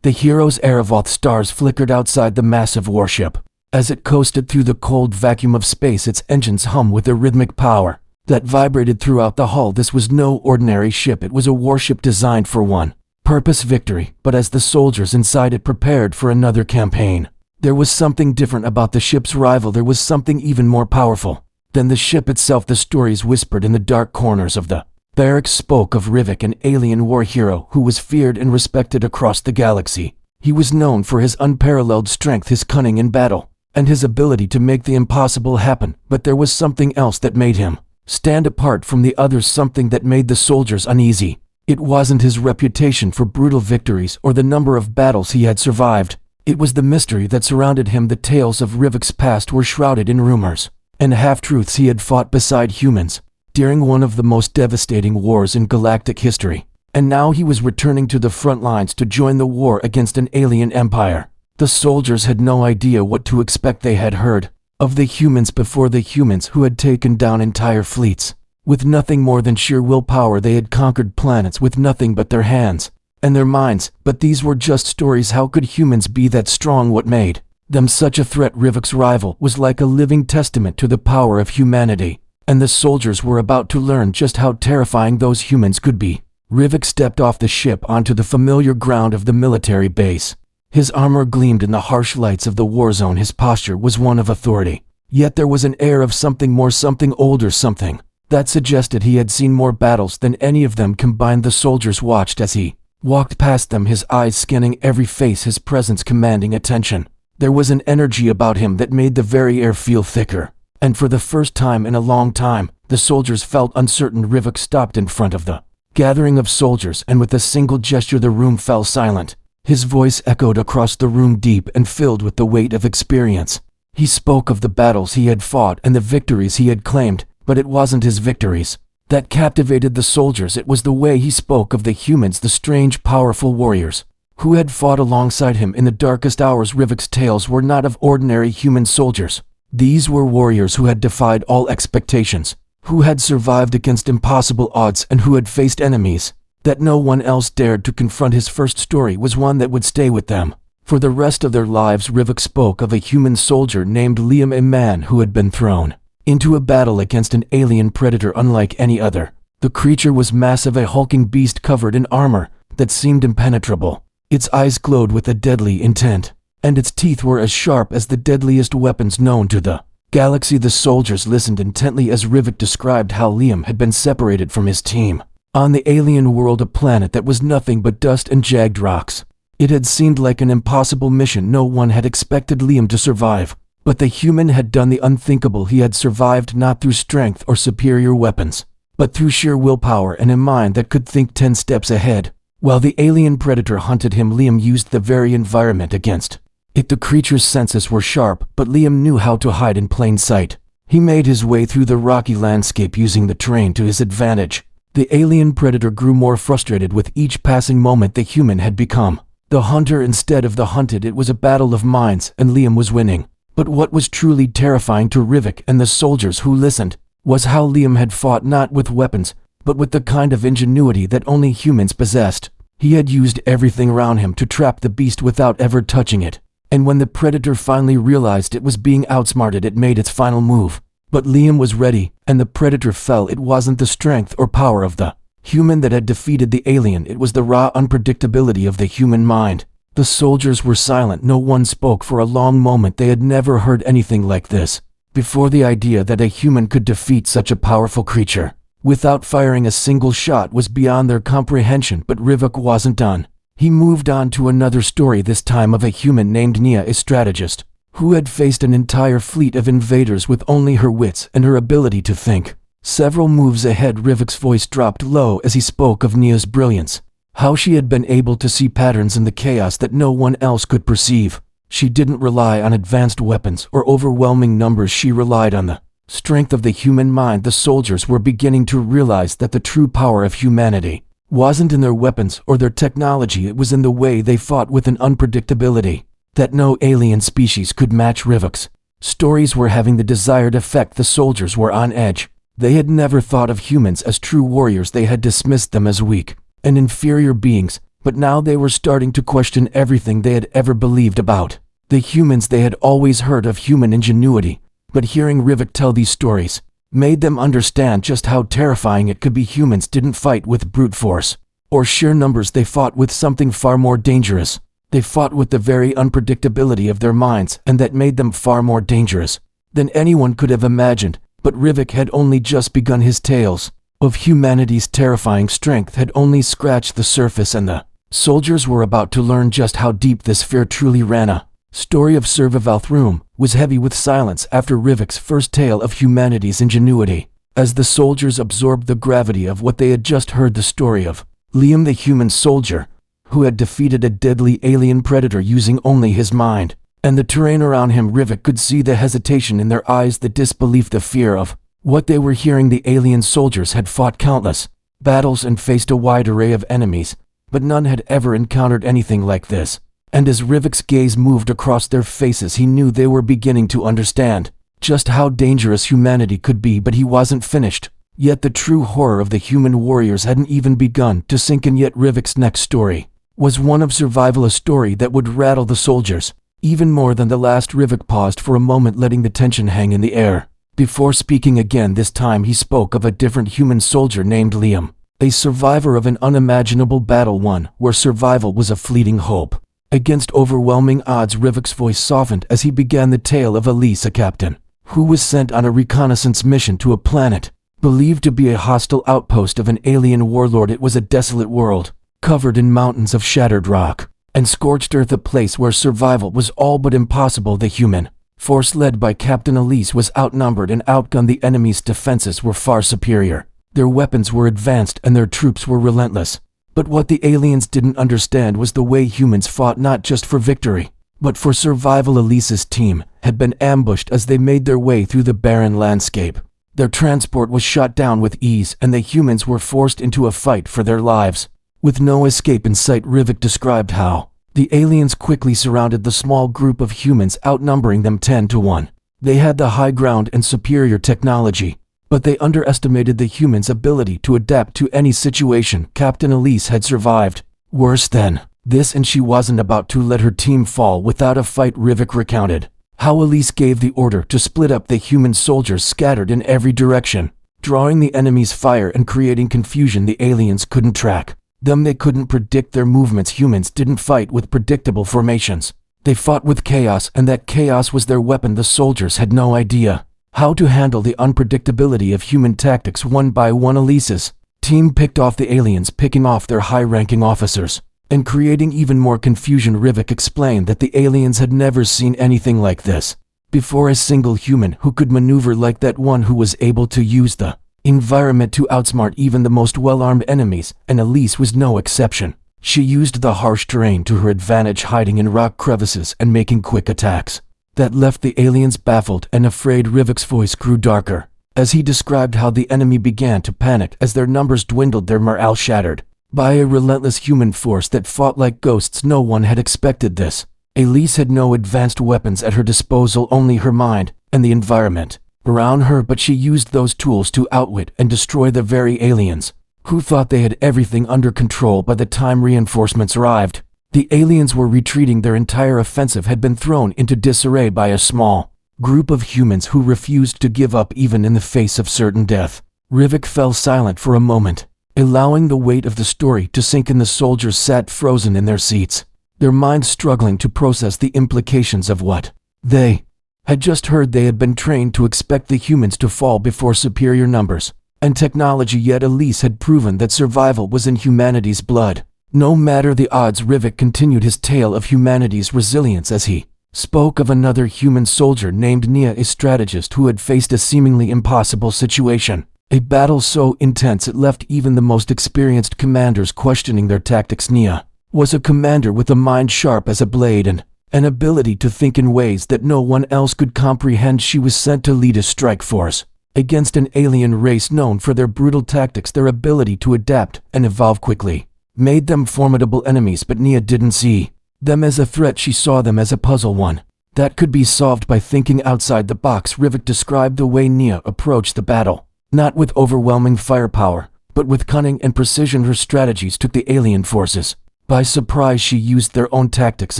The hero's Erevoth stars flickered outside the massive warship. As it coasted through the cold vacuum of space, its engines hummed with a rhythmic power that vibrated throughout the hull. This was no ordinary ship. It was a warship designed for one purpose: victory. But as the soldiers inside it prepared for another campaign, there was something different about the ship's rival. There was something even more powerful than the ship itself. The stories whispered in the dark corners of the barracks spoke of Rivik, an alien war hero who was feared and respected across the galaxy. He was known for his unparalleled strength, his cunning in battle, and his ability to make the impossible happen. But there was something else that made him stand apart from the others, something that made the soldiers uneasy. It wasn't his reputation for brutal victories or the number of battles he had survived. It was the mystery that surrounded him. The tales of Rivik's past were shrouded in rumors and half-truths. He had fought beside humans during one of the most devastating wars in galactic history, and now he was returning to the front lines to join the war against an alien empire. The soldiers had no idea what to expect. They had heard of the humans before, the humans who had taken down entire fleets. With nothing more than sheer willpower, they had conquered planets with nothing but their hands and their minds. But these were just stories. How could humans be that strong? What made them such a threat? Rivik's rival was like a living testament to the power of humanity, and the soldiers were about to learn just how terrifying those humans could be. Rivik stepped off the ship onto the familiar ground of the military base. His armor gleamed in the harsh lights of the war zone. His posture was one of authority, yet there was an air of something more, something older, something that suggested he had seen more battles than any of them combined. The soldiers watched as he walked past them, his eyes scanning every face, his presence commanding attention. There was an energy about him that made the very air feel thicker, and for the first time in a long time, the soldiers felt uncertain. Rivik stopped in front of the gathering of soldiers, and with a single gesture the room fell silent. His voice echoed across the room, deep and filled with the weight of experience. He spoke of the battles he had fought and the victories he had claimed, but it wasn't his victories that captivated the soldiers. It was the way he spoke of the humans, the strange, powerful warriors who had fought alongside him in the darkest hours. Rivik's tales were not of ordinary human soldiers. These were warriors who had defied all expectations, who had survived against impossible odds, and who had faced enemies that no one else dared to confront. His first story was one that would stay with them for the rest of their lives. Rivik spoke of a human soldier named Liam, a man who had been thrown into a battle against an alien predator unlike any other. The creature was massive, a hulking beast covered in armor that seemed impenetrable. Its eyes glowed with a deadly intent, and its teeth were as sharp as the deadliest weapons known to the galaxy. The soldiers listened intently as Rivik described how Liam had been separated from his team on the alien world, a planet that was nothing but dust and jagged rocks. It had seemed like an impossible mission. No one had expected Liam to survive, but the human had done the unthinkable. He had survived not through strength or superior weapons, but through sheer willpower and a mind that could think 10 steps ahead. While the alien predator hunted him, Liam used the very environment against it. The creature's senses were sharp, but Liam knew how to hide in plain sight. He made his way through the rocky landscape, using the terrain to his advantage. The alien predator grew more frustrated with each passing moment. The human had become the hunter instead of the hunted. It was a battle of minds, and Liam was winning. But what was truly terrifying to Rivik and the soldiers who listened was how Liam had fought not with weapons, but with the kind of ingenuity that only humans possessed. He had used everything around him to trap the beast without ever touching it. And when the predator finally realized it was being outsmarted, it made its final move. But Liam was ready, and the predator fell. It wasn't the strength or power of the human that had defeated the alien. It was the raw unpredictability of the human mind. The soldiers were silent. No one spoke for a long moment. They had never heard anything like this before. The idea that a human could defeat such a powerful creature without firing a single shot was beyond their comprehension. But Rivik wasn't done. He moved on to another story, this time of a human named Nia, a strategist who had faced an entire fleet of invaders with only her wits and her ability to think several moves ahead. Rivik's voice dropped low as he spoke of Nia's brilliance, how she had been able to see patterns in the chaos that no one else could perceive. She didn't rely on advanced weapons or overwhelming numbers. She relied on the strength of the human mind. The soldiers were beginning to realize that the true power of humanity wasn't in their weapons or their technology. It was in the way they fought, with an unpredictability that no alien species could match. Rivik's stories were having the desired effect. The soldiers were on edge. They had never thought of humans as true warriors. They had dismissed them as weak and inferior beings. but now they were starting to question everything they had ever believed about the humans. They had always heard of human ingenuity, but hearing Rivik tell these stories made them understand just how terrifying it could be. Humans didn't fight with brute force or sheer numbers. They fought with something far more dangerous. They fought with the very unpredictability of their minds, and that made them far more dangerous than anyone could have imagined. But Rivik had only just begun. His tales of humanity's terrifying strength had only scratched the surface, and the soldiers were about to learn just how deep this fear truly ran. A story of Survival's room was heavy with silence after Rivik's first tale of humanity's ingenuity. As the soldiers absorbed the gravity of what they had just heard, the story of Liam, the human soldier, who had defeated a deadly alien predator using only his mind, and the terrain around him. Rivik could see the hesitation in their eyes, the disbelief, the fear of what they were hearing. The alien soldiers had fought countless battles and faced a wide array of enemies, but none had ever encountered anything like this. And as Rivik's gaze moved across their faces, he knew they were beginning to understand just how dangerous humanity could be. But he wasn't finished. Yet the true horror of the human warriors hadn't even begun to sink in yet. Rivik's next story was one of survival, a story that would rattle the soldiers even more than the last. Rivik paused for a moment, letting the tension hang in the air. Before speaking again, this time he spoke of a different human soldier named Liam, a survivor of an unimaginable battle, one where survival was a fleeting hope. Against overwhelming odds, Rivik's voice softened as he began the tale of Elise, a captain who was sent on a reconnaissance mission to a planet believed to be a hostile outpost of an alien warlord. It was a desolate world, covered in mountains of shattered rock and scorched earth, a place where survival was all but impossible. The human force led by Captain Elise was outnumbered and outgunned. The enemy's defenses were far superior. Their weapons were advanced and their troops were relentless. But what the aliens didn't understand was the way humans fought, not just for victory, but for survival. Elise's team had been ambushed as they made their way through the barren landscape. Their transport was shot down with ease, and the humans were forced into a fight for their lives, with no escape in sight. Rivik described how the aliens quickly surrounded the small group of humans, outnumbering them 10 to 1. They had the high ground and superior technology, but they underestimated the humans' ability to adapt to any situation. Captain Elise had survived worse than this, and she wasn't about to let her team fall without a fight. Rivik recounted how Elise gave the order to split up the human soldiers scattered in every direction, drawing the enemy's fire and creating confusion. The aliens couldn't track them, they couldn't predict their movements. Humans didn't fight with predictable formations. They fought with chaos, and that chaos was their weapon. The soldiers had no idea how to handle the unpredictability of human tactics. One by one, Elise's team picked off the aliens, picking off their high-ranking officers and creating even more confusion. Rivik explained that the aliens had never seen anything like this before. A single human who could maneuver like that, one who was able to use the environment to outsmart even the most well-armed enemies, and Elise was no exception. She used the harsh terrain to her advantage, hiding in rock crevices and making quick attacks that left the aliens baffled and afraid. Rivik's voice grew darker as he described how the enemy began to panic as their numbers dwindled, their morale shattered by a relentless human force that fought like ghosts. No one had expected this. Elise had no advanced weapons at her disposal, only her mind and the environment around her, but she used those tools to outwit and destroy the very aliens who thought they had everything under control. By the time reinforcements arrived, the aliens were retreating. Their entire offensive had been thrown into disarray by a small group of humans who refused to give up even in the face of certain death. Rivik fell silent for a moment, allowing the weight of the story to sink in. The soldiers sat frozen in their seats, their minds struggling to process the implications of what they had just heard. They had been trained to expect the humans to fall before superior numbers and technology, yet Elise had proven that survival was in humanity's blood, no matter the odds. Rivik continued his tale of humanity's resilience as he spoke of another human soldier named Nia, a strategist who had faced a seemingly impossible situation, a battle so intense it left even the most experienced commanders questioning their tactics. Nia was a commander with a mind sharp as a blade and an ability to think in ways that no one else could comprehend. She was sent to lead a strike force against an alien race known for their brutal tactics. Their ability to adapt and evolve quickly made them formidable enemies, but Nia didn't see them as a threat. She saw them as a puzzle, one that could be solved by thinking outside the box. Rivik described the way Nia approached the battle, not with overwhelming firepower, but with cunning and precision. Her strategies took the alien forces By surprise, she used their own tactics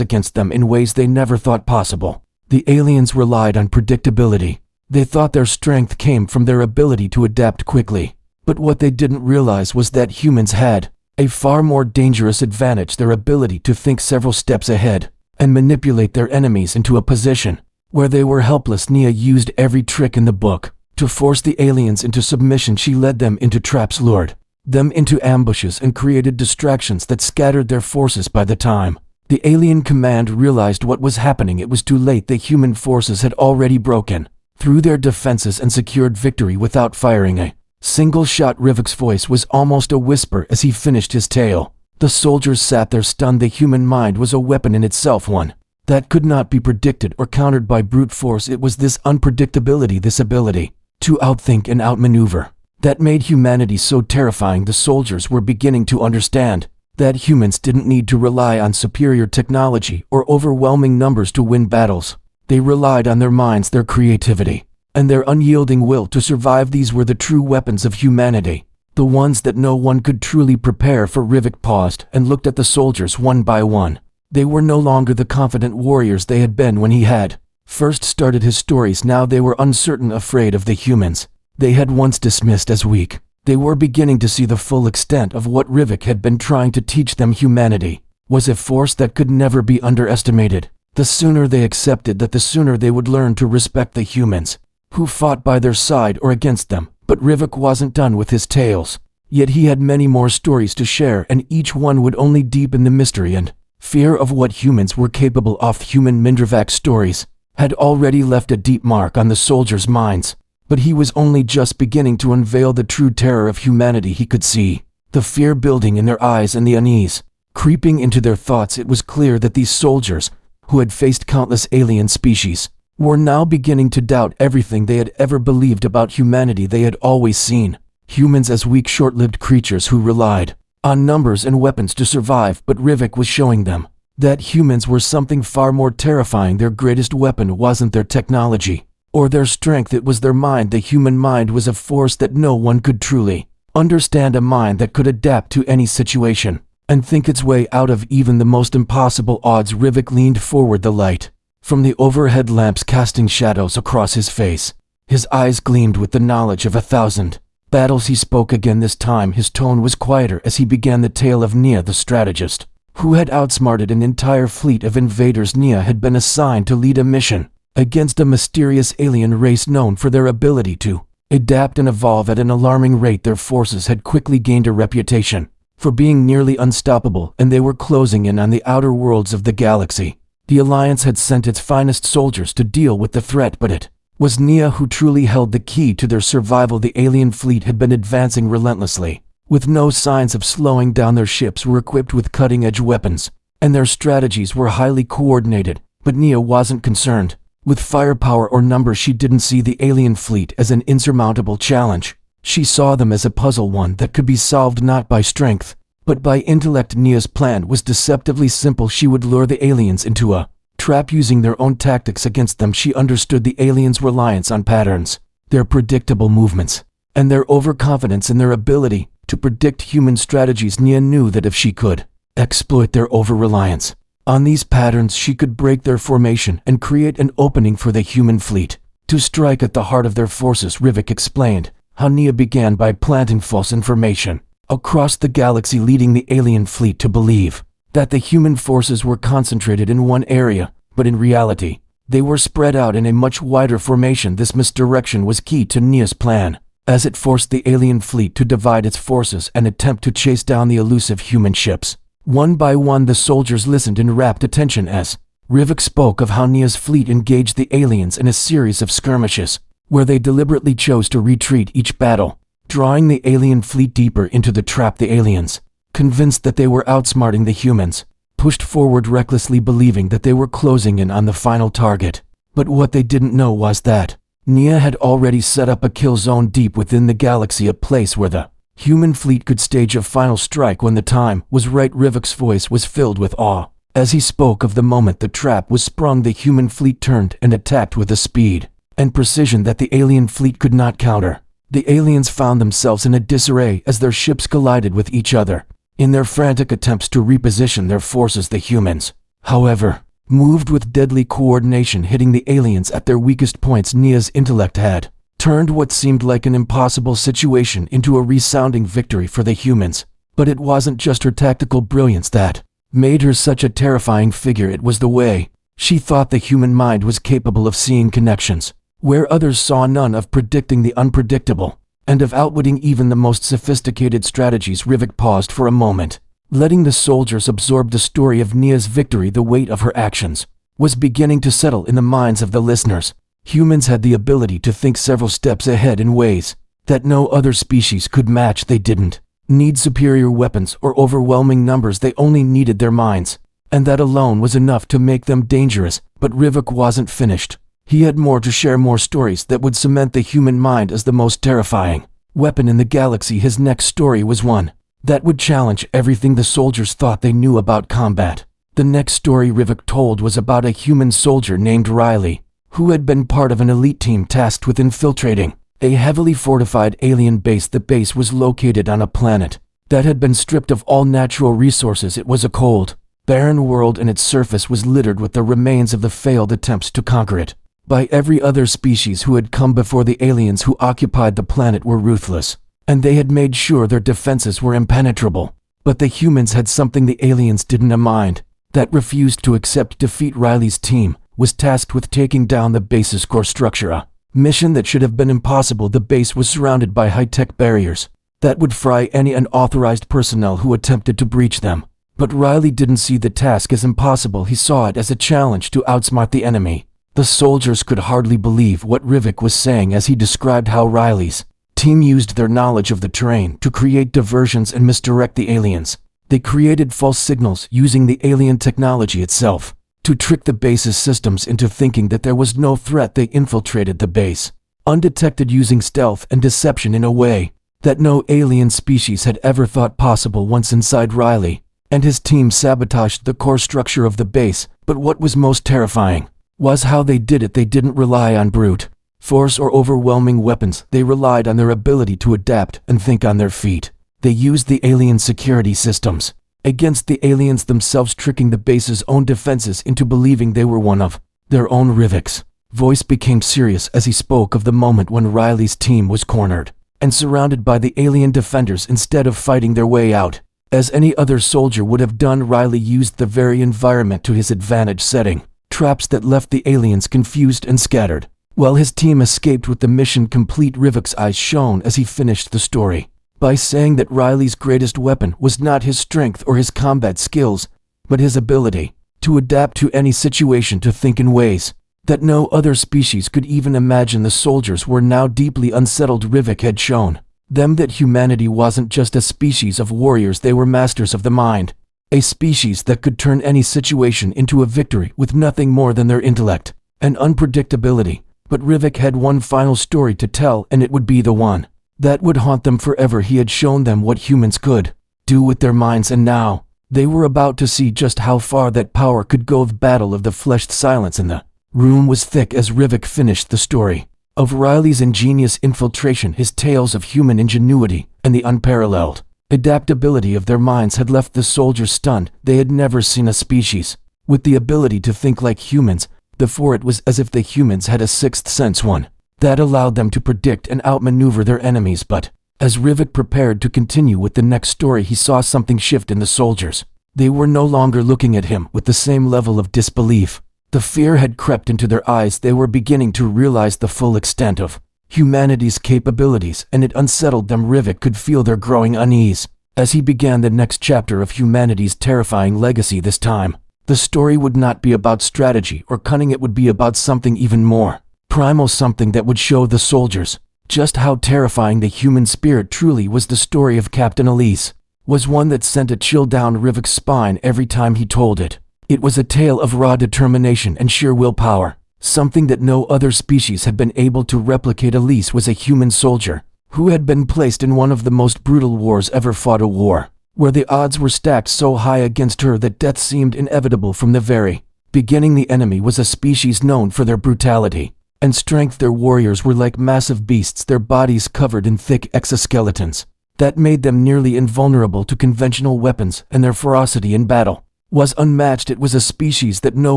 against them in ways they never thought possible. The aliens relied on predictability. They thought their strength came from their ability to adapt quickly. But what they didn't realize was that humans had a far more dangerous advantage: their ability to think several steps ahead and manipulate their enemies into a position where they were helpless. Nia used every trick in the book to force the aliens into submission. She led them into traps, lured them into ambushes, and created distractions that scattered their forces. By the time the alien command realized what was happening, it was too late. The human forces had already broken through their defenses and secured victory without firing a single shot. Rivik's voice was almost a whisper as he finished his tale. The soldiers sat there stunned. The human mind was a weapon in itself, one that could not be predicted or countered by brute force. It was this unpredictability, this ability to outthink and outmaneuver, that made humanity so terrifying. The soldiers were beginning to understand that humans didn't need to rely on superior technology or overwhelming numbers to win battles. They relied on their minds, their creativity, and their unyielding will to survive. These were the true weapons of humanity, the ones that no one could truly prepare for. Rivik paused and looked at the soldiers one by one. They were no longer the confident warriors they had been when he had first started his stories. Now they were uncertain, afraid of the humans they had once dismissed as weak. They were beginning to see the full extent of what Rivik had been trying to teach them. Humanity was a force that could never be underestimated. The sooner they accepted that, the sooner they would learn to respect the humans who fought by their side or against them. But Rivik wasn't done with his tales. Yet he had many more stories to share, and each one would only deepen the mystery and fear of what humans were capable of. Human Mindravak's stories had already left a deep mark on the soldiers' minds. But he was only just beginning to unveil the true terror of humanity. He could see the fear building in their eyes and the unease creeping into their thoughts. It was clear that these soldiers, who had faced countless alien species, were now beginning to doubt everything they had ever believed about humanity. They had always seen humans as weak, short-lived creatures who relied on numbers and weapons to survive. But Rivik was showing them that humans were something far more terrifying. Their greatest weapon wasn't their technology or their strength, it was their mind. The human mind was a force that no one could truly understand, a mind that could adapt to any situation and think its way out of even the most impossible odds. Rivik leaned forward, the light from the overhead lamps casting shadows across his face. His eyes gleamed with the knowledge of 1,000 battles. He spoke again. This time his tone was quieter as he began the tale of Nia, the strategist who had outsmarted an entire fleet of invaders. Nia had been assigned to lead a mission against a mysterious alien race known for their ability to adapt and evolve at an alarming rate. Their forces had quickly gained a reputation for being nearly unstoppable, and they were closing in on the outer worlds of the galaxy. The Alliance had sent its finest soldiers to deal with the threat, but it was Nia who truly held the key to their survival. The alien fleet had been advancing relentlessly, with no signs of slowing down. Their ships were equipped with cutting-edge weapons, and their strategies were highly coordinated. But Nia wasn't concerned with firepower or numbers. She didn't see the alien fleet as an insurmountable challenge. She saw them as a puzzle, one that could be solved not by strength, but by intellect. Nia's plan was deceptively simple. She would lure the aliens into a trap using their own tactics against them. She understood the aliens' reliance on patterns, their predictable movements, and their overconfidence in their ability to predict human strategies. Nia knew that if she could exploit their over-reliance on these patterns, she could break their formation and create an opening for the human fleet to strike at the heart of their forces. Rivik explained how Nia began by planting false information across the galaxy, leading the alien fleet to believe that the human forces were concentrated in one area, but in reality, they were spread out in a much wider formation. This misdirection was key to Nia's plan, as it forced the alien fleet to divide its forces and attempt to chase down the elusive human ships. One by one, the soldiers listened in rapt attention as Rivik spoke of how Nia's fleet engaged the aliens in a series of skirmishes, where they deliberately chose to retreat each battle, drawing the alien fleet deeper into the trap. The aliens, convinced that they were outsmarting the humans, pushed forward recklessly, believing that they were closing in on the final target. But what they didn't know was that Nia had already set up a kill zone deep within the galaxy, a place where the human fleet could stage a final strike when the time was right. Rivik's voice was filled with awe as he spoke of the moment the trap was sprung. The human fleet turned and attacked with a speed and precision that the alien fleet could not counter. The aliens found themselves in a disarray as their ships collided with each other, in their frantic attempts to reposition their forces. The humans, however, moved with deadly coordination, hitting the aliens at their weakest points. Nia's intellect had turned what seemed like an impossible situation into a resounding victory for the humans. But it wasn't just her tactical brilliance that made her such a terrifying figure. It was the way she thought the human mind was capable of seeing connections where others saw none, of predicting the unpredictable, and of outwitting even the most sophisticated strategies. Rivik paused for a moment, letting the soldiers absorb the story of Nia's victory. The weight of her actions was beginning to settle in the minds of the listeners. Humans had the ability to think several steps ahead in ways that no other species could match. They didn't need superior weapons or overwhelming numbers, they only needed their minds, and that alone was enough to make them dangerous. But Rivik wasn't finished. He had more to share, more stories that would cement the human mind as the most terrifying weapon in the galaxy. His next story was one that would challenge everything the soldiers thought they knew about combat. The next story Rivik told was about a human soldier named Riley, who had been part of an elite team tasked with infiltrating a heavily fortified alien base. The base was located on a planet that had been stripped of all natural resources. It was a cold, barren world, and its surface was littered with the remains of the failed attempts to conquer it by every other species who had come before. The aliens who occupied the planet were ruthless, and they had made sure their defenses were impenetrable. But the humans had something the aliens didn't, a mind that refused to accept defeat. Riley's team was tasked with taking down the base's core structure, a mission that should have been impossible. The base was surrounded by high-tech barriers that would fry any unauthorized personnel who attempted to breach them. But Riley didn't see the task as impossible, he saw it as a challenge to outsmart the enemy. The soldiers could hardly believe what Rivik was saying as he described how Riley's team used their knowledge of the terrain to create diversions and misdirect the aliens. They created false signals using the alien technology itself to trick the base's systems into thinking that there was no threat. They infiltrated the base, undetected, using stealth and deception in a way that no alien species had ever thought possible. Once inside, Riley and his team sabotaged the core structure of the base. But what was most terrifying was how they did it. They didn't rely on brute force or overwhelming weapons. They relied on their ability to adapt and think on their feet. They used the alien security systems against the aliens themselves, tricking the base's own defenses into believing they were one of their own. Rivik's voice became serious as he spoke of the moment when Riley's team was cornered and surrounded by the alien defenders. Instead of fighting their way out, as any other soldier would have done, Riley used the very environment to his advantage, setting traps that left the aliens confused and scattered, while his team escaped with the mission complete. Rivik's eyes shone as he finished the story by saying that Riley's greatest weapon was not his strength or his combat skills, but his ability to adapt to any situation, to think in ways that no other species could even imagine. The soldiers were now deeply unsettled. Rivik had shown them that humanity wasn't just a species of warriors, they were masters of the mind, a species that could turn any situation into a victory with nothing more than their intellect and unpredictability. But Rivik had one final story to tell, and it would be the one that would haunt them forever. He had shown them what humans could do with their minds, and now they were about to see just how far that power could go. The battle of the flesh. Silence in the room was thick as Rivik finished the story of Riley's ingenious infiltration. His tales of human ingenuity and the unparalleled adaptability of their minds had left the soldiers stunned. They had never seen a species with the ability to think like humans before. It was as if the humans had a sixth sense, one that allowed them to predict and outmaneuver their enemies. But as Rivik prepared to continue with the next story, he saw something shift in the soldiers. They were no longer looking at him with the same level of disbelief. The fear had crept into their eyes. They were beginning to realize the full extent of humanity's capabilities, and it unsettled them. Rivik could feel their growing unease as he began the next chapter of humanity's terrifying legacy. This time, the story would not be about strategy or cunning. It would be about something even more primal, something that would show the soldiers just how terrifying the human spirit truly was. The story of Captain Elise was one that sent a chill down Rivik's spine every time he told it. It was a tale of raw determination and sheer willpower, something that no other species had been able to replicate. Elise was a human soldier who had been placed in one of the most brutal wars ever fought, a war where the odds were stacked so high against her that death seemed inevitable from the very beginning. The enemy was a species known for their brutality and strength. Their warriors were like massive beasts, their bodies covered in thick exoskeletons, that made them nearly invulnerable to conventional weapons, and their ferocity in battle was unmatched. It was a species that no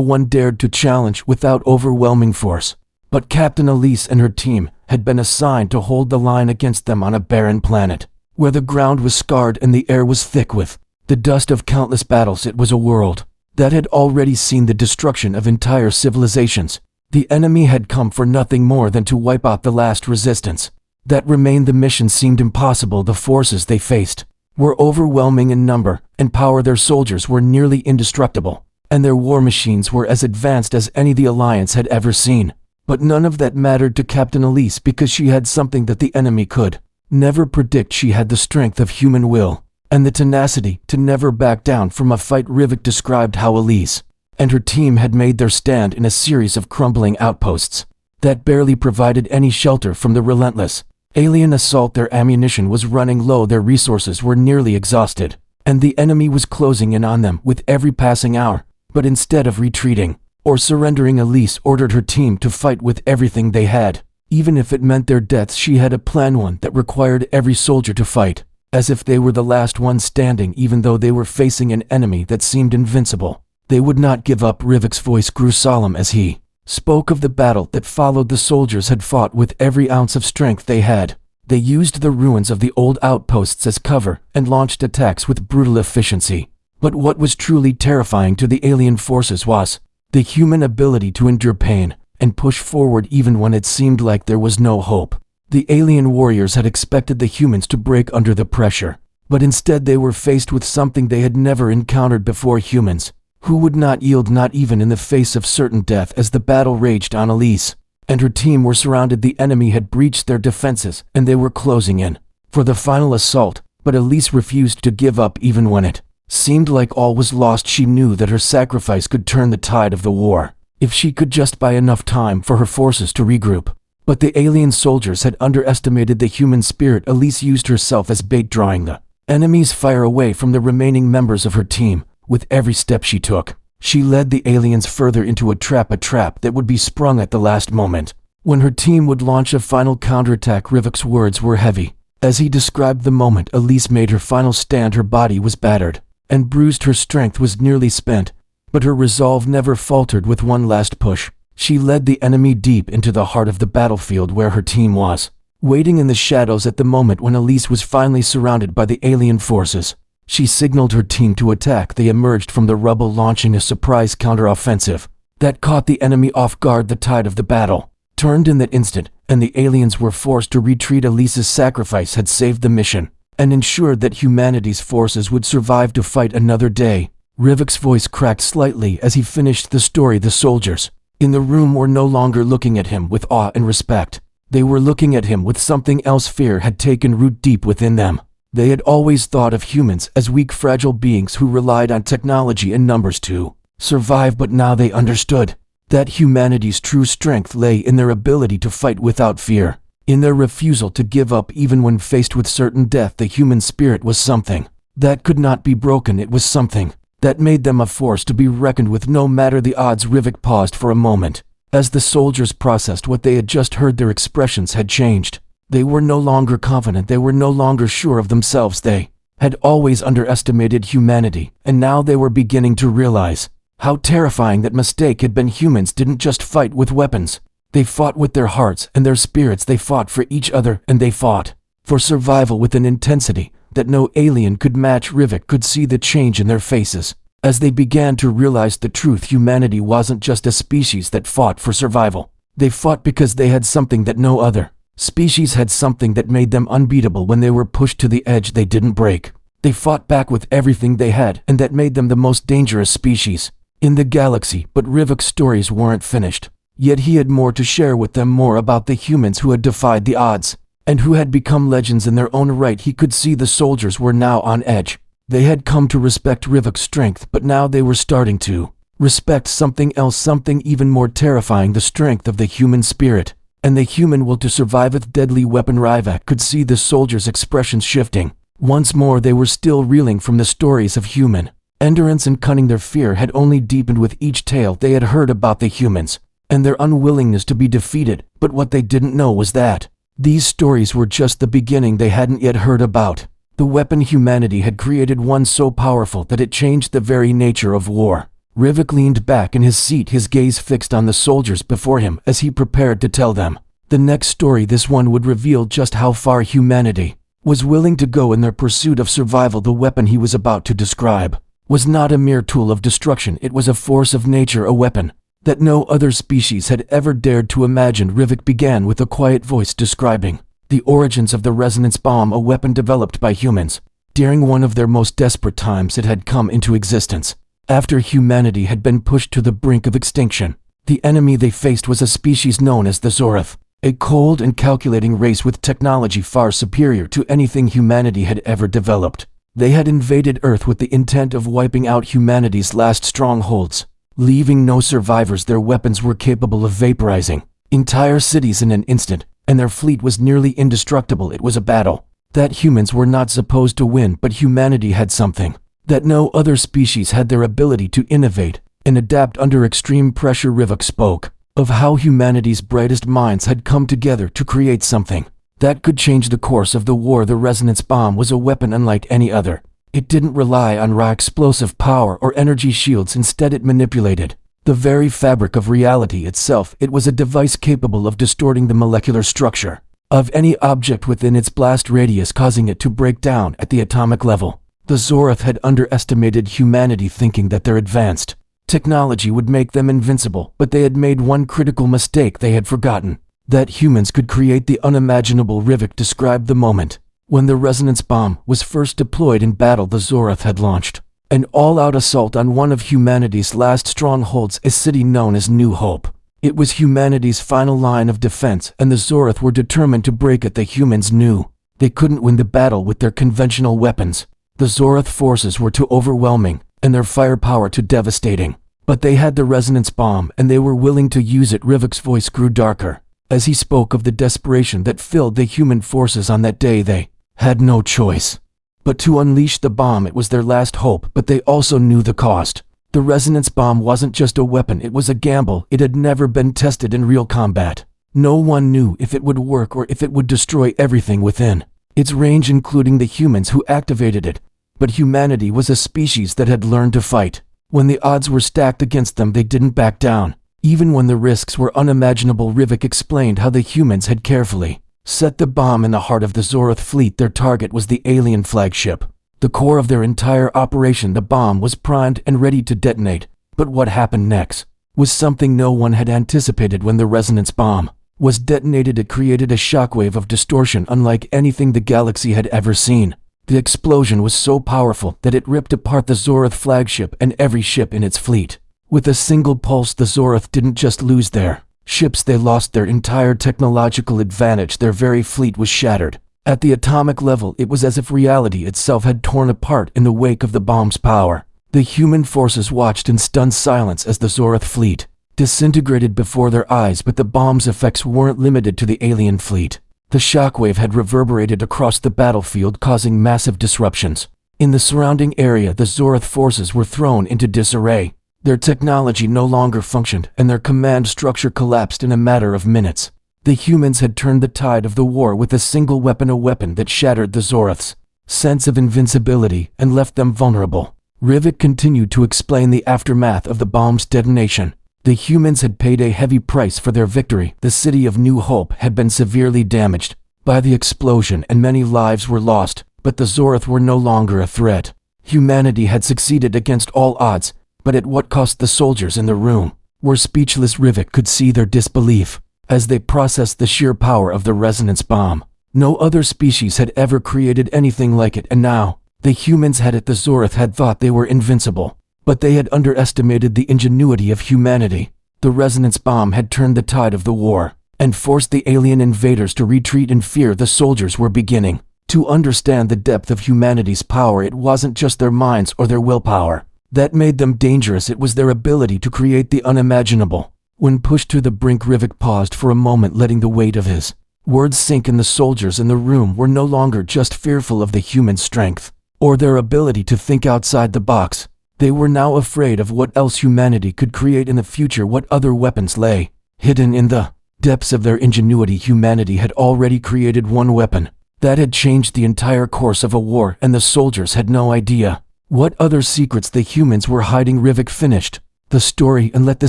one dared to challenge without overwhelming force. But Captain Elise and her team had been assigned to hold the line against them on a barren planet, where the ground was scarred and the air was thick with the dust of countless battles. It was a world that had already seen the destruction of entire civilizations. The enemy had come for nothing more than to wipe out the last resistance that remained. The mission seemed impossible. The forces they faced were overwhelming in number and power. Their soldiers were nearly indestructible, and their war machines were as advanced as any the Alliance had ever seen. But none of that mattered to Captain Elise, because she had something that the enemy could never predict. She had the strength of human will and the tenacity to never back down from a fight. Rivik described how Elise and her team had made their stand in a series of crumbling outposts that barely provided any shelter from the relentless alien assault. Their ammunition was running low, their resources were nearly exhausted, and the enemy was closing in on them with every passing hour. But instead of retreating or surrendering, Elise ordered her team to fight with everything they had, even if it meant their deaths. She had a plan, one that required every soldier to fight as if they were the last one standing, even though they were facing an enemy that seemed invincible. They would not give up. Rivik's voice grew solemn as he spoke of the battle that followed. The soldiers had fought with every ounce of strength they had. They used the ruins of the old outposts as cover and launched attacks with brutal efficiency. But what was truly terrifying to the alien forces was the human ability to endure pain and push forward even when it seemed like there was no hope. The alien warriors had expected the humans to break under the pressure, but instead they were faced with something they had never encountered before: humans who would not yield, not even in the face of certain death. As the battle raged on, Elise and her team were surrounded. The enemy had breached their defenses and they were closing in for the final assault. But Elise refused to give up even when it seemed like all was lost. She knew that her sacrifice could turn the tide of the war if she could just buy enough time for her forces to regroup. But the alien soldiers had underestimated the human spirit. Elise used herself as bait, drawing the enemy's fire away from the remaining members of her team. With every step she took, she led the aliens further into a trap that would be sprung at the last moment, when her team would launch a final counterattack. Rivik's words were heavy as he described the moment Elise made her final stand. Her body was battered and bruised, her strength was nearly spent, but her resolve never faltered. With one last push, she led the enemy deep into the heart of the battlefield, where her team was waiting in the shadows. At the moment when Elise was finally surrounded by the alien forces, she signaled her team to attack. They emerged from the rubble, launching a surprise counteroffensive that caught the enemy off guard. The tide of the battle turned in that instant, and the aliens were forced to retreat. Elise's sacrifice had saved the mission and ensured that humanity's forces would survive to fight another day. Rivik's voice cracked slightly as he finished the story. The soldiers in the room were no longer looking at him with awe and respect. They were looking at him with something else. Fear had taken root deep within them. They had always thought of humans as weak, fragile beings who relied on technology and numbers to survive, but now they understood that humanity's true strength lay in their ability to fight without fear, in their refusal to give up even when faced with certain death. The human spirit was something that could not be broken. It was something that made them a force to be reckoned with, no matter the odds. Rivik paused for a moment as the soldiers processed what they had just heard. Their expressions had changed. They were no longer confident. They were no longer sure of themselves. They had always underestimated humanity, and now they were beginning to realize how terrifying that mistake had been. Humans didn't just fight with weapons. They fought with their hearts and their spirits. They fought for each other, and they fought for survival with an intensity that no alien could match. Rivik could see the change in their faces as they began to realize the truth. Humanity wasn't just a species that fought for survival. They fought because they had something that no other species had, something that made them unbeatable. When they were pushed to the edge, they didn't break. They fought back with everything they had, and that made them the most dangerous species in the galaxy. But Rivik's stories weren't finished. Yet he had more to share with them, more about the humans who had defied the odds and who had become legends in their own right. He could see the soldiers were now on edge. They had come to respect Rivik's strength, but now they were starting to respect something else, something even more terrifying: the strength of the human spirit and the human will to survive with deadly weapon. Rivik could see the soldiers' expressions shifting. Once more they were still reeling from the stories of human endurance and cunning. Their fear had only deepened with each tale they had heard about the humans and their unwillingness to be defeated. But what they didn't know was that These stories were just the beginning they hadn't yet heard about. The weapon humanity had created, one so powerful that it changed the very nature of war. Rivik leaned back in his seat, his gaze fixed on the soldiers before him as he prepared to tell them the next story. This one would reveal just how far humanity was willing to go in their pursuit of survival. The weapon he was about to describe was not a mere tool of destruction. It was a force of nature, a weapon that no other species had ever dared to imagine. Rivik began with a quiet voice, describing the origins of the resonance bomb, a weapon developed by humans. During one of their most desperate times, it had come into existence after humanity had been pushed to the brink of extinction. The enemy they faced was a species known as the Zorath, a cold and calculating race with technology far superior to anything humanity had ever developed. They had invaded Earth with the intent of wiping out humanity's last strongholds, leaving no survivors. Their weapons were capable of vaporizing entire cities in an instant, and their fleet was nearly indestructible. It was a battle that humans were not supposed to win, but humanity had something that no other species had: their ability to innovate and adapt under extreme pressure. Rivik spoke of how humanity's brightest minds had come together to create something that could change the course of the war. The resonance bomb was a weapon unlike any other. It didn't rely on raw explosive power or energy shields. Instead, it manipulated the very fabric of reality itself. It was a device capable of distorting the molecular structure of any object within its blast radius, causing it to break down at the atomic level. The Zorath had underestimated humanity, thinking that their advanced technology would make them invincible, but they had made one critical mistake. They had forgotten that humans could create the unimaginable. Rivik described the moment when the resonance bomb was first deployed in battle. The Zorath had launched an all-out assault on one of humanity's last strongholds, a city known as New Hope. It was humanity's final line of defense, and the Zorath were determined to break it. The humans knew they couldn't win the battle with their conventional weapons. The Zorath forces were too overwhelming, and their firepower too devastating. But they had the resonance bomb, and they were willing to use it. Rivik's voice grew darker as he spoke of the desperation that filled the human forces on that day. They had no choice but to unleash the bomb. It was their last hope, but they also knew the cost. The resonance bomb wasn't just a weapon, it was a gamble. It had never been tested in real combat. No one knew if it would work or if it would destroy everything within its range, including the humans who activated it. But humanity was a species that had learned to fight. When the odds were stacked against them, they didn't back down, even when the risks were unimaginable. Rivik explained how the humans had carefully set the bomb in the heart of the Zorath fleet. Their target was the alien flagship, the core of their entire operation. The bomb was primed and ready to detonate, but what happened next was something no one had anticipated. When the resonance bomb was detonated, it created a shockwave of distortion unlike anything the galaxy had ever seen. The explosion was so powerful that it ripped apart the Zorath flagship and every ship in its fleet. With a single pulse, the Zorath didn't just lose their ships, they lost their entire technological advantage. Their very fleet was shattered. At the atomic level, it was as if reality itself had torn apart in the wake of the bomb's power. The human forces watched in stunned silence as the Zorath fleet disintegrated before their eyes, but the bomb's effects weren't limited to the alien fleet. The shockwave had reverberated across the battlefield, causing massive disruptions. In the surrounding area, the Zorath forces were thrown into disarray. Their technology no longer functioned, and their command structure collapsed in a matter of minutes. The humans had turned the tide of the war with a single weapon, a weapon that shattered the Zorath's sense of invincibility and left them vulnerable. Rivik continued to explain the aftermath of the bomb's detonation. The humans had paid a heavy price for their victory. The city of New Hope had been severely damaged by the explosion, and many lives were lost, but the Zorath were no longer a threat. Humanity had succeeded against all odds, but at what cost? The soldiers in the room were speechless. Rivik could see their disbelief as they processed the sheer power of the resonance bomb. No other species had ever created anything like it, and now the humans had it. The Zorath had thought they were invincible, but they had underestimated the ingenuity of humanity. The resonance bomb had turned the tide of the war and forced the alien invaders to retreat in fear. The soldiers were beginning to understand the depth of humanity's power. It wasn't just their minds or their willpower that made them dangerous, it was their ability to create the unimaginable. When pushed to the brink, Rivik paused for a moment, letting the weight of his words sink in. The soldiers in the room were no longer just fearful of the human strength or their ability to think outside the box. They were now afraid of what else humanity could create in the future, what other weapons lay hidden in the depths of their ingenuity, humanity had already created one weapon that had changed the entire course of a war, and the soldiers had no idea what other secrets the humans were hiding. Rivik finished the story and let the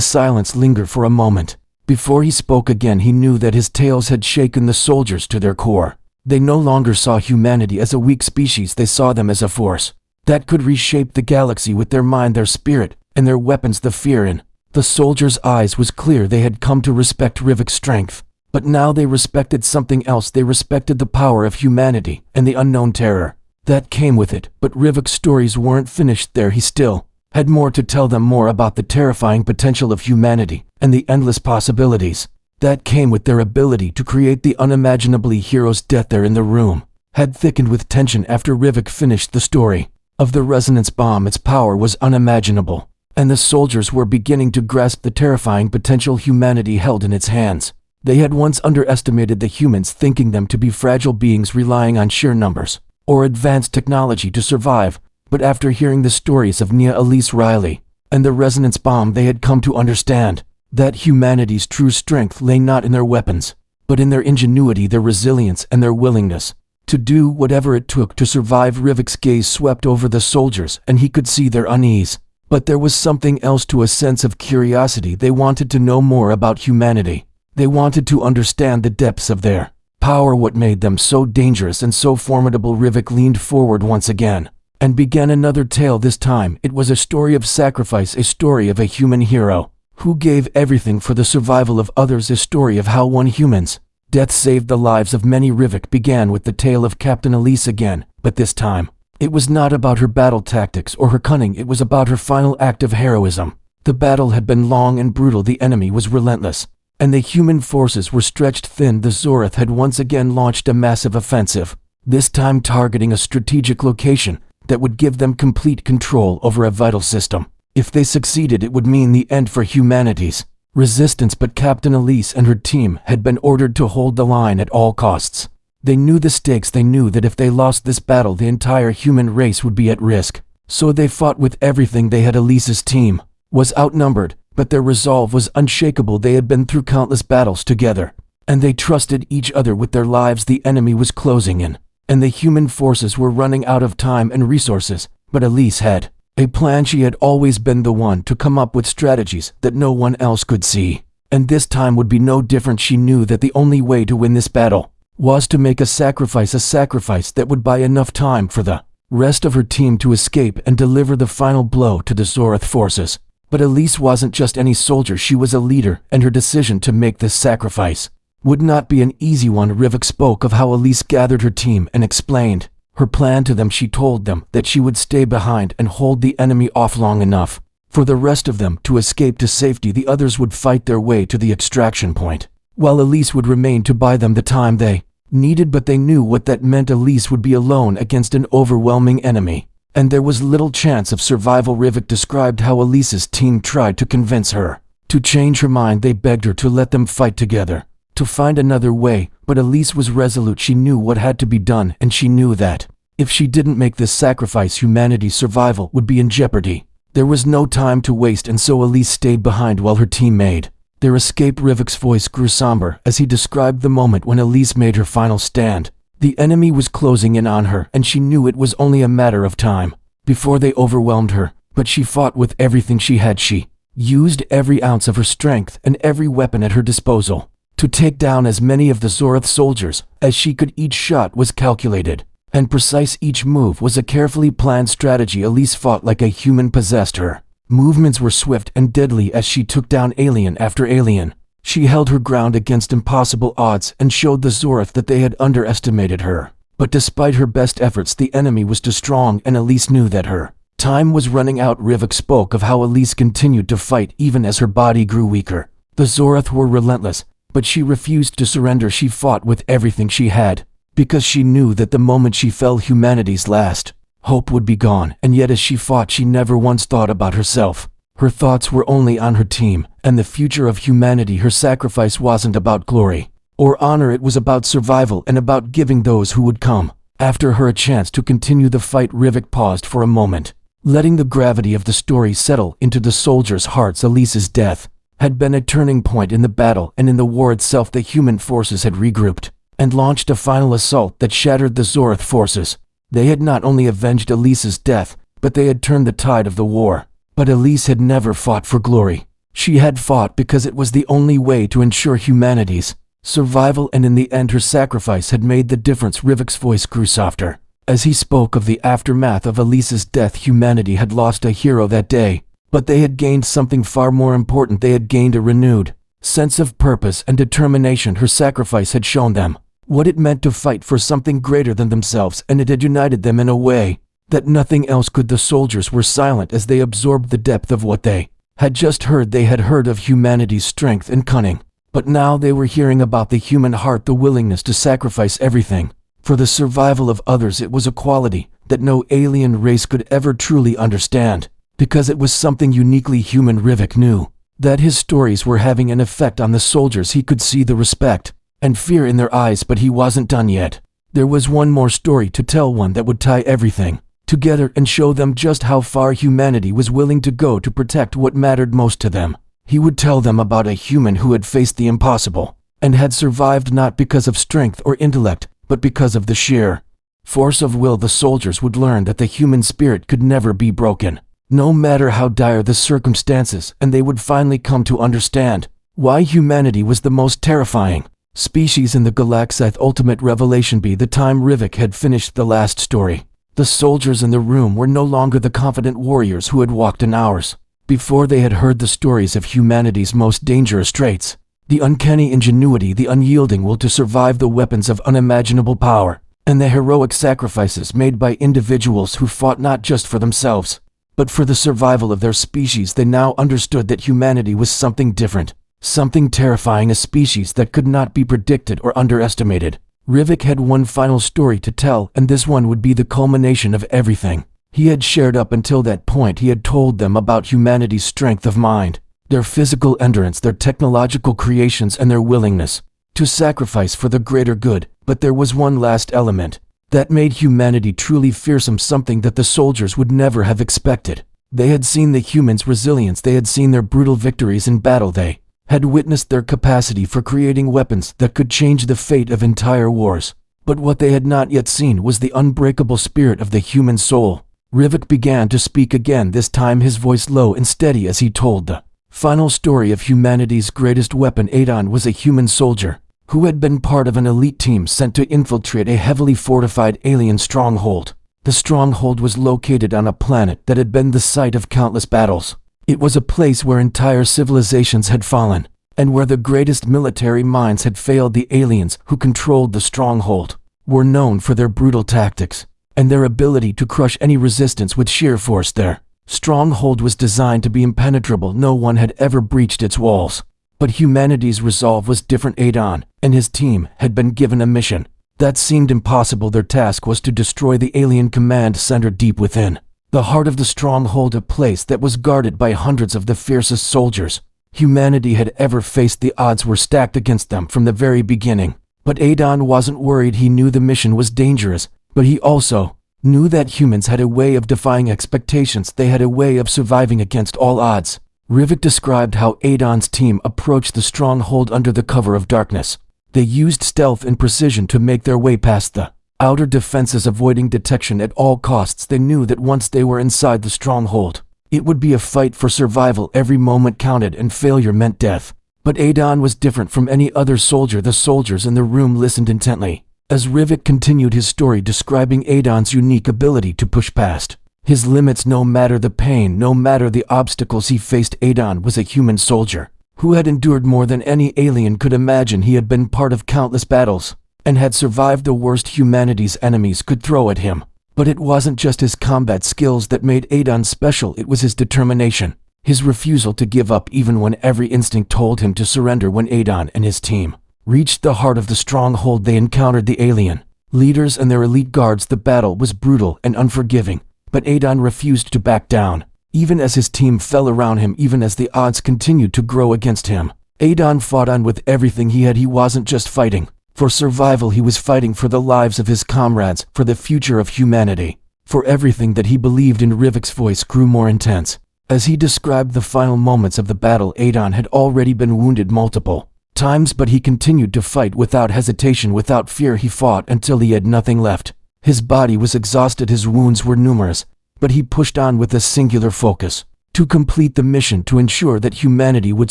silence linger for a moment. Before he spoke again, he knew that his tales had shaken the soldiers to their core. They no longer saw humanity as a weak species, they saw them as a force that could reshape the galaxy with their mind, their spirit, and their weapons. The fear in the soldiers' eyes was clear. They had come to respect Rivik's strength, but now they respected something else. They respected the power of humanity and the unknown terror that came with it. But Rivik's stories weren't finished there. He still had more to tell them, more about the terrifying potential of humanity and the endless possibilities that came with their ability to create the unimaginably. Heroes' death there in the room had thickened with tension after Rivik finished the story of the resonance bomb. Its power was unimaginable, and the soldiers were beginning to grasp the terrifying potential humanity held in its hands. They had once underestimated the humans, thinking them to be fragile beings relying on sheer numbers or advanced technology to survive. But after hearing the stories of Nia Elise Riley and the resonance bomb, they had come to understand that humanity's true strength lay not in their weapons, but in their ingenuity, their resilience, and their willingness to do whatever it took to survive. Rivik's gaze swept over the soldiers, and he could see their unease. But there was something else to, a sense of curiosity. They wanted to know more about humanity. They wanted to understand the depths of their power, what made them so dangerous and so formidable. Rivik leaned forward once again and began another tale. This time it was a story of sacrifice, a story of a human hero who gave everything for the survival of others, a story of how one human's death saved the lives of many. Rivik began with the tale of Captain Elise again, but this time it was not about her battle tactics or her cunning. It was about her final act of heroism. The battle had been long and brutal. The enemy was relentless, and the human forces were stretched thin. The Zoroth had once again launched a massive offensive, this time targeting a strategic location that would give them complete control over a vital system. If they succeeded, it would mean the end for humanity's resistance. But Captain Elise and her team had been ordered to hold the line at all costs. They knew the stakes. They knew that if they lost this battle, the entire human race would be at risk. So they fought with everything they had. Elise's team was outnumbered, but their resolve was unshakable. They had been through countless battles together, and they trusted each other with their lives. The enemy was closing in, and the human forces were running out of time and resources. But Elise had a plan. She had always been the one to come up with strategies that no one else could see, and this time would be no different. She knew that the only way to win this battle was to make a sacrifice that would buy enough time for the rest of her team to escape and deliver the final blow to the Zoroth forces. But Elise wasn't just any soldier. She was a leader, and her decision to make this sacrifice would not be an easy one. Rivik spoke of how Elise gathered her team and explained her plan to them. She told them that she would stay behind and hold the enemy off long enough for the rest of them to escape to safety. The others would fight their way to the extraction point, while Elise would remain to buy them the time they needed. But they knew what that meant. Elise would be alone against an overwhelming enemy, and there was little chance of survival. Rivik described how Elise's team tried to convince her to change her mind. They begged her to let them fight together, to find another way, but Elise was resolute. She knew what had to be done, and she knew that if she didn't make this sacrifice, humanity's survival would be in jeopardy. There was no time to waste, and so Elise stayed behind while her team made their escape. Rivik's voice grew somber as he described the moment when Elise made her final stand. The enemy was closing in on her, and she knew it was only a matter of time before they overwhelmed her. But she fought with everything she had. She used every ounce of her strength and every weapon at her disposal to take down as many of the Zoroth soldiers as she could. Each shot was calculated and precise. Each move was a carefully planned strategy. Elise fought like a human possessed. Her movements were swift and deadly as she took down alien after alien. She held her ground against impossible odds and showed the Zoroth that they had underestimated her. But despite her best efforts, the enemy was too strong, and Elise knew that her time was running out. Rivik spoke of how Elise continued to fight even as her body grew weaker. The Zoroth were relentless, but she refused to surrender. She fought with everything she had, because she knew that the moment she fell, humanity's last hope would be gone. And yet as she fought, she never once thought about herself. Her thoughts were only on her team and the future of humanity. Her sacrifice wasn't about glory or honor. It was about survival and about giving those who would come after her a chance to continue the fight. Rivik paused for a moment, letting the gravity of the story settle into the soldiers' hearts. Elise's death had been a turning point in the battle, and in the war itself the human forces had regrouped and launched a final assault that shattered the Zorath forces. They had not only avenged Elise's death, but they had turned the tide of the war. But Elise had never fought for glory. She had fought because it was the only way to ensure humanity's survival, and in the end her sacrifice had made the difference. Rivik's voice grew softer. As he spoke of the aftermath of Elise's death, humanity had lost a hero that day, but they had gained something far more important. They had gained a renewed sense of purpose and determination. Her sacrifice had shown them what it meant to fight for something greater than themselves, and it had united them in a way that nothing else could. The soldiers were silent as they absorbed the depth of what they had just heard. They had heard of humanity's strength and cunning, but now they were hearing about the human heart, the willingness to sacrifice everything for the survival of others. It was a quality that no alien race could ever truly understand, because it was something uniquely human. Rivik knew that his stories were having an effect on the soldiers. He could see the respect and fear in their eyes, but he wasn't done yet. There was one more story to tell, one that would tie everything together and show them just how far humanity was willing to go to protect what mattered most to them. He would tell them about a human who had faced the impossible and had survived, not because of strength or intellect, but because of the sheer force of will. The soldiers would learn that the human spirit could never be broken, no matter how dire the circumstances, and they would finally come to understand why humanity was the most terrifying species in the galaxy. Ultimate revelation. By the time Rivik had finished the last story, the soldiers in the room were no longer the confident warriors who had walked in hours before. They had heard the stories of humanity's most dangerous traits, the uncanny ingenuity, the unyielding will to survive, the weapons of unimaginable power, and the heroic sacrifices made by individuals who fought not just for themselves, but for the survival of their species. They now understood that humanity was something different, something terrifying, a species that could not be predicted or underestimated. Rivik had one final story to tell, and this one would be the culmination of everything he had shared up until that point. He had told them about humanity's strength of mind, their physical endurance, their technological creations, and their willingness to sacrifice for the greater good. But there was one last element that made humanity truly fearsome, something that the soldiers would never have expected. They had seen the humans' resilience, they had seen their brutal victories in battle, they had witnessed their capacity for creating weapons that could change the fate of entire wars. But what they had not yet seen was the unbreakable spirit of the human soul. Rivik began to speak again, this time his voice low and steady as he told the final story of humanity's greatest weapon. Adon was a human soldier who had been part of an elite team sent to infiltrate a heavily fortified alien stronghold. The stronghold was located on a planet that had been the site of countless battles. It was a place where entire civilizations had fallen, and where the greatest military minds had failed. The aliens who controlled the stronghold were known for their brutal tactics and their ability to crush any resistance with sheer force. Their stronghold was designed to be impenetrable. No one had ever breached its walls. But humanity's resolve was different. Adon and his team had been given a mission that seemed impossible. Their task was to destroy the alien command center deep within the heart of the stronghold, a place that was guarded by hundreds of the fiercest soldiers humanity had ever faced. The odds were stacked against them from the very beginning. But Adon wasn't worried. He knew the mission was dangerous, but he also knew that humans had a way of defying expectations. They had a way of surviving against all odds. Rivik described how Adon's team approached the stronghold under the cover of darkness. They used stealth and precision to make their way past the outer defenses, avoiding detection at all costs. They knew that once they were inside the stronghold, it would be a fight for survival. Every moment counted, and failure meant death. But Adon was different from any other soldier. The soldiers in the room listened intently as Rivik continued his story, describing Adon's unique ability to push past his limits no matter the pain, no matter the obstacles he faced. Adon was a human soldier who had endured more than any alien could imagine. He had been part of countless battles and had survived the worst humanity's enemies could throw at him. But it wasn't just his combat skills that made Adon special, it was his determination, his refusal to give up even when every instinct told him to surrender. When Adon and his team reached the heart of the stronghold, they encountered the alien leaders and their elite guards. The battle was brutal and unforgiving, but Adon refused to back down, even as his team fell around him, even as the odds continued to grow against him. Adon fought on with everything he had. He wasn't just fighting for survival, he was fighting for the lives of his comrades, for the future of humanity, for everything that he believed in. Rivik's voice grew more intense As he described the final moments of the battle, Adon had already been wounded multiple times, but he continued to fight without hesitation, without fear. He fought until he had nothing left. His body was exhausted, his wounds were numerous, but he pushed on with a singular focus to complete the mission, to ensure that humanity would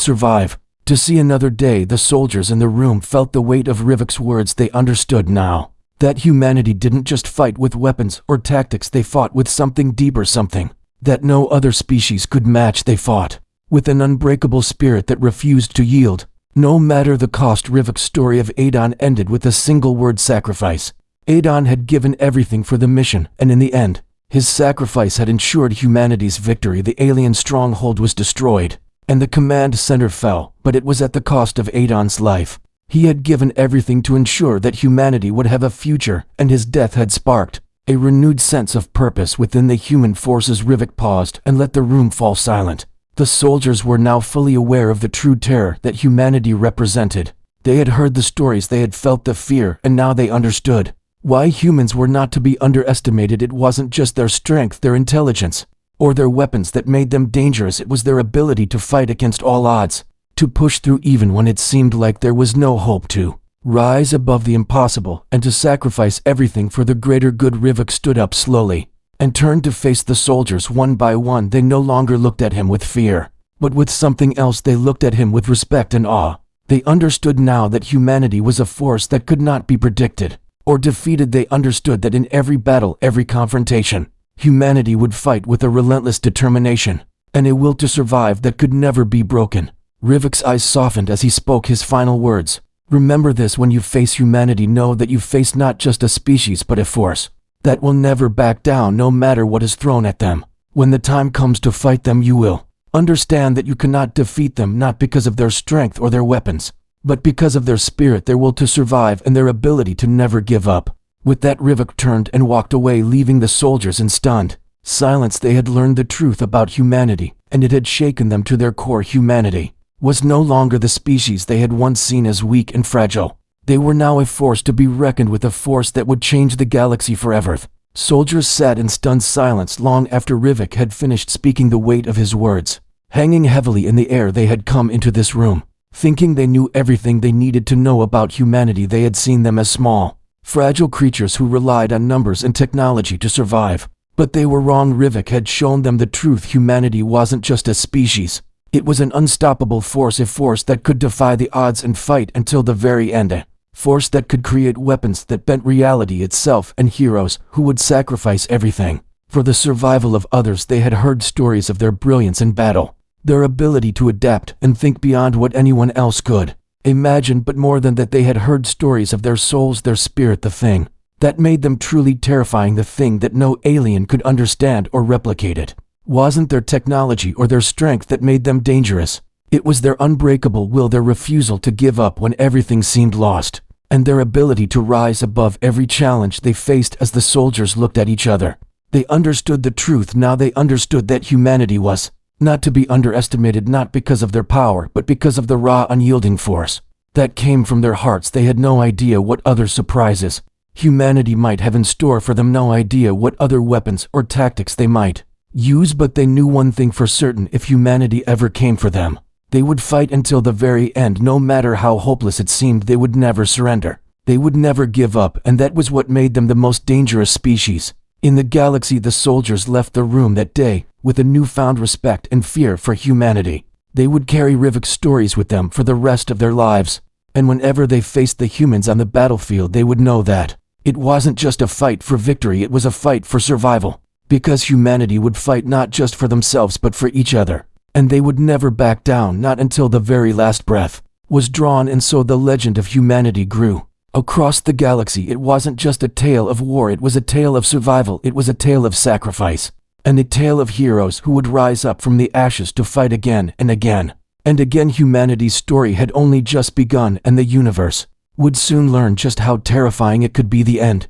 survive, to see another day. The soldiers in the room felt the weight of Rivik's words. They understood now that humanity didn't just fight with weapons or tactics, they fought with something deeper, something that no other species could match. They fought with an unbreakable spirit that refused to yield, no matter the cost. Rivik's story of Adon ended with a single word: sacrifice. Adon had given everything for the mission, and in the end, his sacrifice had ensured humanity's victory. The alien stronghold was destroyed, and the command center fell, but it was at the cost of Adon's life. He had given everything to ensure that humanity would have a future, and his death had sparked a renewed sense of purpose within the human forces. Rivik paused and let the room fall silent. The soldiers were now fully aware of the true terror that humanity represented. They had heard the stories, they had felt the fear, and now they understood why humans were not to be underestimated. It wasn't just their strength, their intelligence, or their weapons that made them dangerous. It was their ability to fight against all odds, to push through even when it seemed like there was no hope, to rise above the impossible, and to sacrifice everything for the greater good. Rivik stood up slowly and turned to face the soldiers one by one. They no longer looked at him with fear, but with something else. They looked at him with respect and awe. They understood now that humanity was a force that could not be predicted or defeated. They understood that in every battle, every confrontation, humanity would fight with a relentless determination and a will to survive that could never be broken. Rivik's eyes softened as he spoke his final words. Remember this: when you face humanity, know that you face not just a species but a force that will never back down no matter what is thrown at them. When the time comes to fight them, you will understand that you cannot defeat them, not because of their strength or their weapons, but because of their spirit, their will to survive, and their ability to never give up. With that, Rivik turned and walked away, leaving the soldiers in stunned silence. They had learned the truth about humanity, and it had shaken them to their core. Humanity was no longer the species they had once seen as weak and fragile. They were now a force to be reckoned with, a force that would change the galaxy forever. Soldiers sat in stunned silence long after Rivik had finished speaking, the weight of his words hanging heavily in the air. They had come into this room thinking they knew everything they needed to know about humanity. They had seen them as small, fragile creatures who relied on numbers and technology to survive. But they were wrong. Rivik had shown them the truth. Humanity wasn't just a species. It was an unstoppable force, a force that could defy the odds and fight until the very end, a force that could create weapons that bent reality itself, and heroes who would sacrifice everything for the survival of others. They had heard stories of their brilliance in battle, their ability to adapt and think beyond what anyone else could imagine, but more than that, they had heard stories of their souls, their spirit, the thing that made them truly terrifying, the thing that no alien could understand or replicate. It wasn't their technology or their strength that made them dangerous. It was their unbreakable will, their refusal to give up when everything seemed lost, and their ability to rise above every challenge they faced. As the soldiers looked at each other, they understood the truth now. They understood that humanity was not to be underestimated, not because of their power, but because of the raw, unyielding force that came from their hearts. They had no idea what other surprises humanity might have in store for them, no idea what other weapons or tactics they might use, but they knew one thing for certain: if humanity ever came for them, they would fight until the very end. No matter how hopeless it seemed, they would never surrender. They would never give up, and that was what made them the most dangerous species in the galaxy. The soldiers left the room that day with a newfound respect and fear for humanity. They would carry Rivik's stories with them for the rest of their lives, and whenever they faced the humans on the battlefield, they would know that it wasn't just a fight for victory, it was a fight for survival, because humanity would fight not just for themselves but for each other, and they would never back down, not until the very last breath was drawn. And so the legend of humanity grew across the galaxy. It wasn't just a tale of war, it was a tale of survival, it was a tale of sacrifice, and a tale of heroes who would rise up from the ashes to fight again and again and again. Humanity's story had only just begun, and the universe would soon learn just how terrifying it could be. The end.